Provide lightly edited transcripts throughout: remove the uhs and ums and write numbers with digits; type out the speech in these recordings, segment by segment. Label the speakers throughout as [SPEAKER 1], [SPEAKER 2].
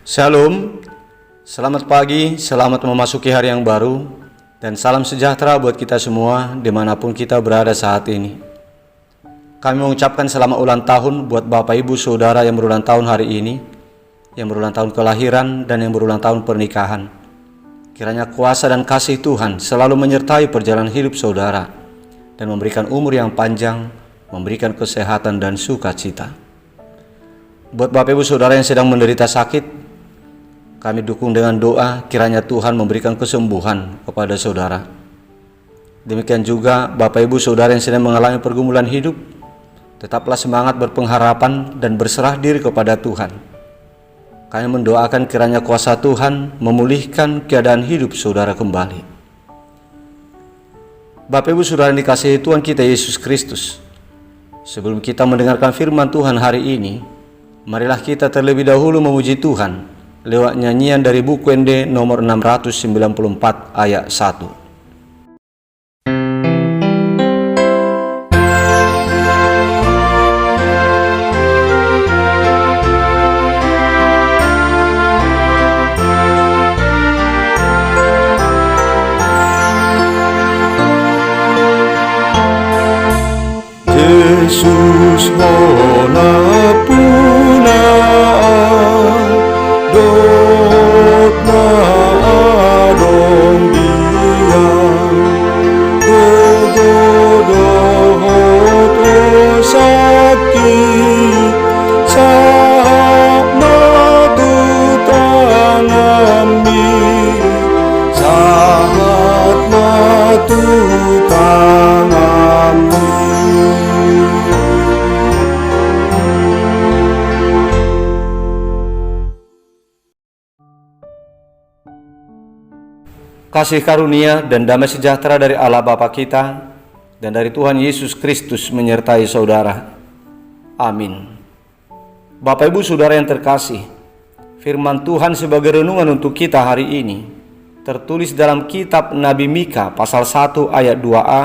[SPEAKER 1] Shalom, selamat pagi, selamat memasuki hari yang baru, dan salam sejahtera buat kita semua dimanapun kita berada saat ini. Kami mengucapkan selamat ulang tahun buat Bapak Ibu Saudara yang berulang tahun hari ini, yang berulang tahun kelahiran dan yang berulang tahun pernikahan. Kiranya kuasa dan kasih Tuhan selalu menyertai perjalanan hidup saudara, dan memberikan umur yang panjang, memberikan kesehatan dan sukacita. Buat Bapak Ibu Saudara yang sedang menderita sakit, kami dukung dengan doa kiranya Tuhan memberikan kesembuhan kepada saudara. Demikian juga Bapak Ibu Saudara yang sedang mengalami pergumulan hidup, tetaplah semangat berpengharapan dan berserah diri kepada Tuhan. Kami mendoakan kiranya kuasa Tuhan memulihkan keadaan hidup saudara kembali. Bapak Ibu Saudara yang dikasihi Tuhan kita Yesus Kristus, sebelum kita mendengarkan firman Tuhan hari ini, marilah kita terlebih dahulu memuji Tuhan lewat nyanyian dari buku ND nomor 694 ayat 1.
[SPEAKER 2] Yesus hona puna dot na adong dia dodo sakit saat matutanami saat matutanami.
[SPEAKER 1] Kasih karunia dan damai sejahtera dari Allah Bapa kita dan dari Tuhan Yesus Kristus menyertai saudara. Amin. Bapak Ibu Saudara yang terkasih, firman Tuhan sebagai renungan untuk kita hari ini tertulis dalam kitab Nabi Mika pasal 1 ayat 2a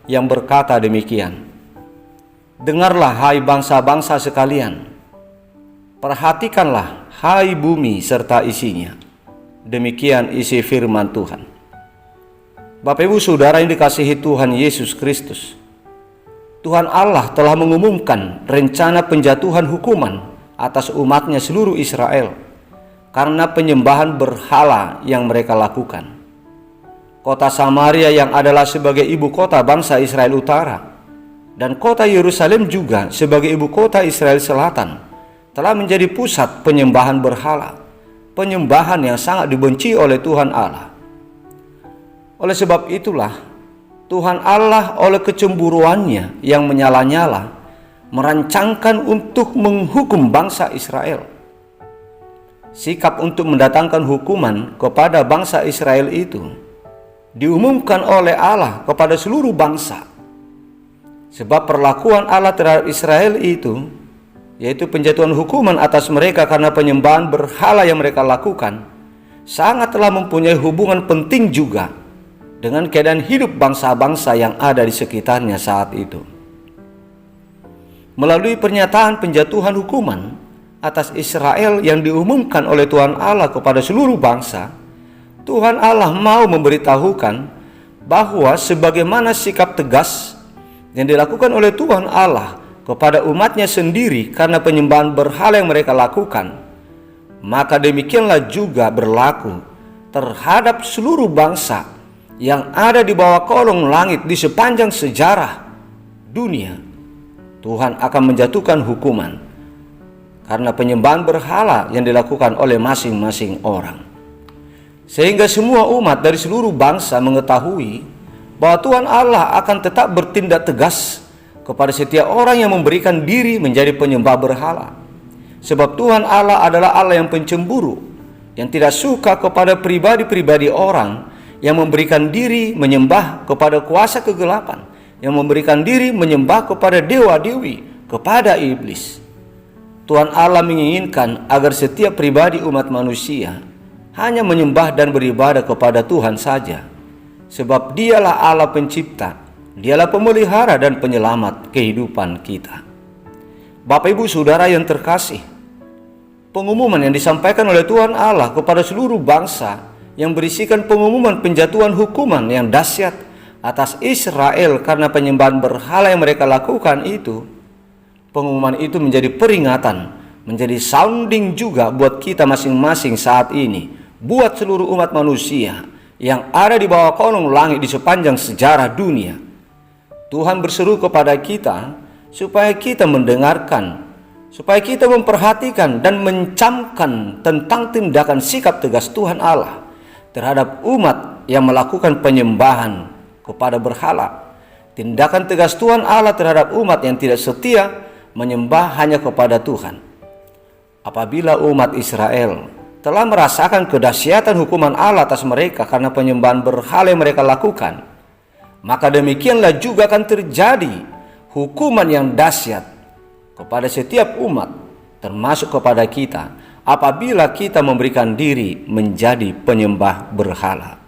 [SPEAKER 1] yang berkata demikian. Dengarlah hai bangsa-bangsa sekalian, perhatikanlah hai bumi serta isinya. Demikian isi firman Tuhan. Bapak Ibu Saudara yang dikasihi Tuhan Yesus Kristus, Tuhan Allah telah mengumumkan rencana penjatuhan hukuman atas umatnya seluruh Israel karena penyembahan berhala yang mereka lakukan. Kota Samaria yang adalah sebagai ibu kota bangsa Israel Utara dan kota Yerusalem juga sebagai ibu kota Israel Selatan telah menjadi pusat penyembahan berhala, penyembahan yang sangat dibenci oleh Tuhan Allah. Oleh sebab itulah Tuhan Allah oleh kecemburuannya yang menyala-nyala merancangkan untuk menghukum bangsa Israel. Sikap untuk mendatangkan hukuman kepada bangsa Israel itu diumumkan oleh Allah kepada seluruh bangsa. Sebab perlakuan Allah terhadap Israel itu, yaitu penjatuhan hukuman atas mereka karena penyembahan berhala yang mereka lakukan, sangatlah mempunyai hubungan penting juga dengan keadaan hidup bangsa-bangsa yang ada di sekitarnya saat itu. Melalui pernyataan penjatuhan hukuman atas Israel yang diumumkan oleh Tuhan Allah kepada seluruh bangsa, Tuhan Allah mau memberitahukan bahwa sebagaimana sikap tegas yang dilakukan oleh Tuhan Allah kepada umatnya sendiri karena penyembahan berhala yang mereka lakukan, maka demikianlah juga berlaku terhadap seluruh bangsa yang ada di bawah kolong langit di sepanjang sejarah dunia. Tuhan akan menjatuhkan hukuman karena penyembahan berhala yang dilakukan oleh masing-masing orang, sehingga semua umat dari seluruh bangsa mengetahui bahwa Tuhan Allah akan tetap bertindak tegas kepada setiap orang yang memberikan diri menjadi penyembah berhala. Sebab Tuhan Allah adalah Allah yang pencemburu, yang tidak suka kepada pribadi-pribadi orang yang memberikan diri menyembah kepada kuasa kegelapan, yang memberikan diri menyembah kepada dewa-dewi, kepada iblis. Tuhan Allah menginginkan agar setiap pribadi umat manusia hanya menyembah dan beribadah kepada Tuhan saja. Sebab dialah Allah pencipta, dialah pemelihara dan penyelamat kehidupan kita. Bapak Ibu Saudara yang terkasih, Pengumuman yang disampaikan oleh Tuhan Allah kepada seluruh bangsa yang berisikan pengumuman penjatuhan hukuman yang dahsyat atas Israel karena penyembahan berhala yang mereka lakukan itu. Pengumuman itu menjadi peringatan, menjadi sounding juga buat kita masing-masing saat ini, buat seluruh umat manusia yang ada di bawah kolong langit di sepanjang sejarah dunia. Tuhan berseru kepada kita supaya kita mendengarkan, supaya kita memperhatikan dan mencamkan tentang tindakan sikap tegas Tuhan Allah terhadap umat yang melakukan penyembahan kepada berhala. Tindakan tegas Tuhan Allah terhadap umat yang tidak setia menyembah hanya kepada Tuhan. Apabila umat Israel telah merasakan kedahsyatan hukuman Allah atas mereka karena penyembahan berhala yang mereka lakukan, maka demikianlah juga akan terjadi hukuman yang dahsyat kepada setiap umat, termasuk kepada kita, apabila kita memberikan diri menjadi penyembah berhala.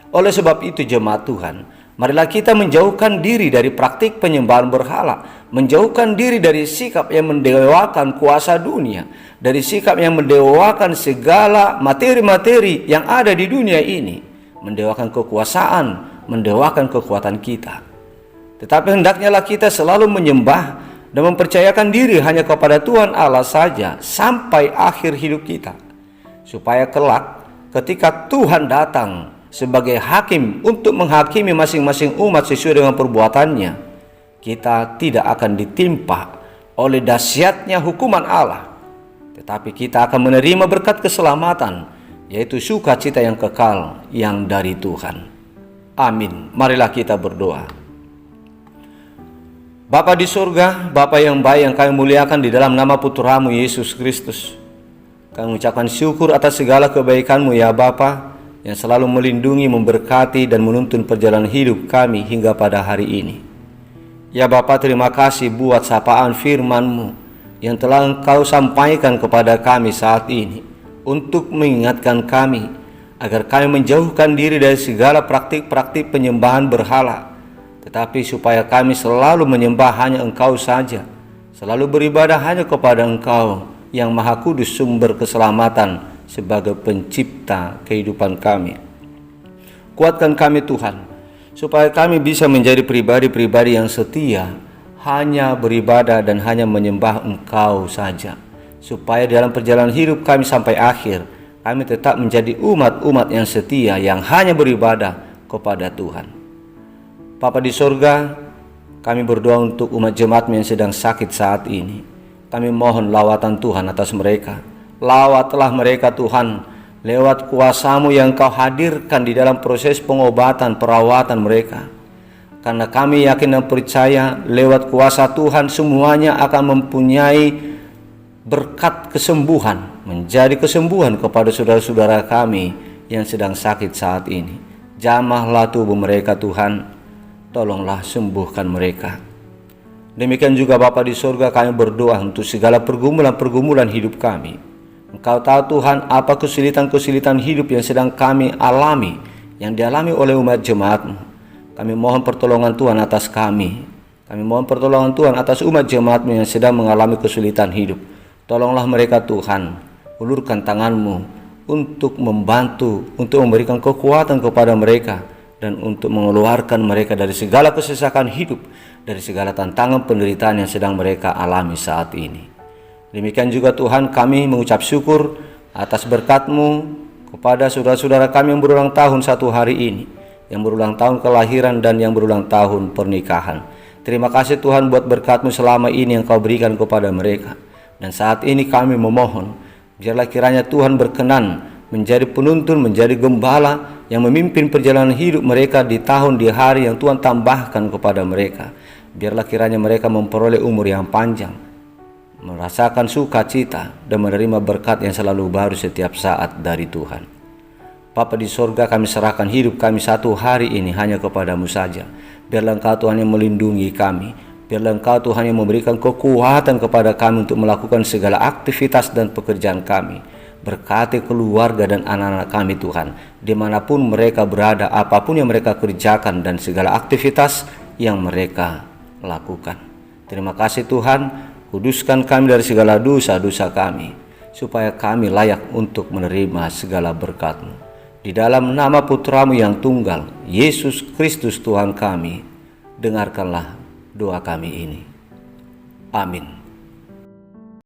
[SPEAKER 1] Oleh sebab itu jemaat Tuhan, marilah kita menjauhkan diri dari praktik penyembahan berhala, menjauhkan diri dari sikap yang mendewakan kuasa dunia, dari sikap yang mendewakan segala materi-materi yang ada di dunia ini, mendewakan kekuasaan, mendewakan kekuatan kita. Tetapi hendaknya kita selalu menyembah dan mempercayakan diri hanya kepada Tuhan Allah saja sampai akhir hidup kita, supaya kelak ketika Tuhan datang sebagai hakim untuk menghakimi masing-masing umat sesuai dengan perbuatannya, kita tidak akan ditimpa oleh dahsyatnya hukuman Allah, tetapi kita akan menerima berkat keselamatan, yaitu sukacita yang kekal yang dari Tuhan. Amin. Marilah kita berdoa. Bapa di surga, Bapa yang baik yang kami muliakan di dalam nama Putramu Yesus Kristus, kami mengucapkan syukur atas segala kebaikan-Mu ya Bapa, yang selalu melindungi, memberkati, dan menuntun perjalanan hidup kami hingga pada hari ini. Ya Bapa, terima kasih buat sapaan firman-Mu yang telah Engkau sampaikan kepada kami saat ini, untuk mengingatkan kami agar kami menjauhkan diri dari segala praktik-praktik penyembahan berhala, tetapi supaya kami selalu menyembah hanya Engkau saja, selalu beribadah hanya kepada Engkau yang Maha Kudus, sumber keselamatan, sebagai pencipta kehidupan kami. Kuatkan kami Tuhan, supaya kami bisa menjadi pribadi-pribadi yang setia, hanya beribadah dan hanya menyembah Engkau saja, supaya dalam perjalanan hidup kami sampai akhir, kami tetap menjadi umat-umat yang setia, yang hanya beribadah kepada Tuhan. Bapa di surga, kami berdoa untuk umat jemaat-Mu yang sedang sakit saat ini. Kami mohon lawatan Tuhan atas mereka. Lawatlah mereka Tuhan, lewat kuasa-Mu yang Kau hadirkan di dalam proses pengobatan, perawatan mereka. Karena kami yakin dan percaya lewat kuasa Tuhan semuanya akan mempunyai berkat kesembuhan, menjadi kesembuhan kepada saudara-saudara kami yang sedang sakit saat ini. Jamahlah tubuh mereka Tuhan, tolonglah sembuhkan mereka. Demikian juga Bapa di surga, kami berdoa untuk segala pergumulan-pergumulan hidup kami. Engkau tahu Tuhan apa kesulitan-kesulitan hidup yang sedang kami alami, yang dialami oleh umat jemaat-Mu. Kami mohon pertolongan Tuhan atas kami. Kami mohon pertolongan Tuhan atas umat jemaat-Mu yang sedang mengalami kesulitan hidup. Tolonglah mereka Tuhan, ulurkan tangan-Mu untuk membantu, untuk memberikan kekuatan kepada mereka, dan untuk mengeluarkan mereka dari segala kesesakan hidup, dari segala tantangan penderitaan yang sedang mereka alami saat ini. Demikian juga Tuhan, kami mengucap syukur atas berkat-Mu kepada saudara-saudara kami yang berulang tahun satu hari ini, yang berulang tahun kelahiran dan yang berulang tahun pernikahan. Terima kasih Tuhan buat berkat-Mu selama ini yang Kau berikan kepada mereka. Dan saat ini kami memohon, biarlah kiranya Tuhan berkenan menjadi penuntun, menjadi gembala yang memimpin perjalanan hidup mereka di tahun, di hari yang Tuhan tambahkan kepada mereka. Biarlah kiranya mereka memperoleh umur yang panjang, merasakan sukacita, dan menerima berkat yang selalu baru setiap saat dari Tuhan. Bapa di sorga, kami serahkan hidup kami satu hari ini hanya kepada-Mu saja. Biarlah Engkau Tuhan yang melindungi kami. Biarlah Engkau Tuhan yang memberikan kekuatan kepada kami untuk melakukan segala aktivitas dan pekerjaan kami. Berkati keluarga dan anak-anak kami Tuhan, dimanapun mereka berada, apapun yang mereka kerjakan, dan segala aktivitas yang mereka lakukan. Terima kasih Tuhan. Kuduskan kami dari segala dosa-dosa kami. supaya kami layak untuk menerima segala berkat-Mu. Di dalam nama Putra-Mu yang tunggal, Yesus Kristus Tuhan kami, dengarkanlah doa kami ini. Amin.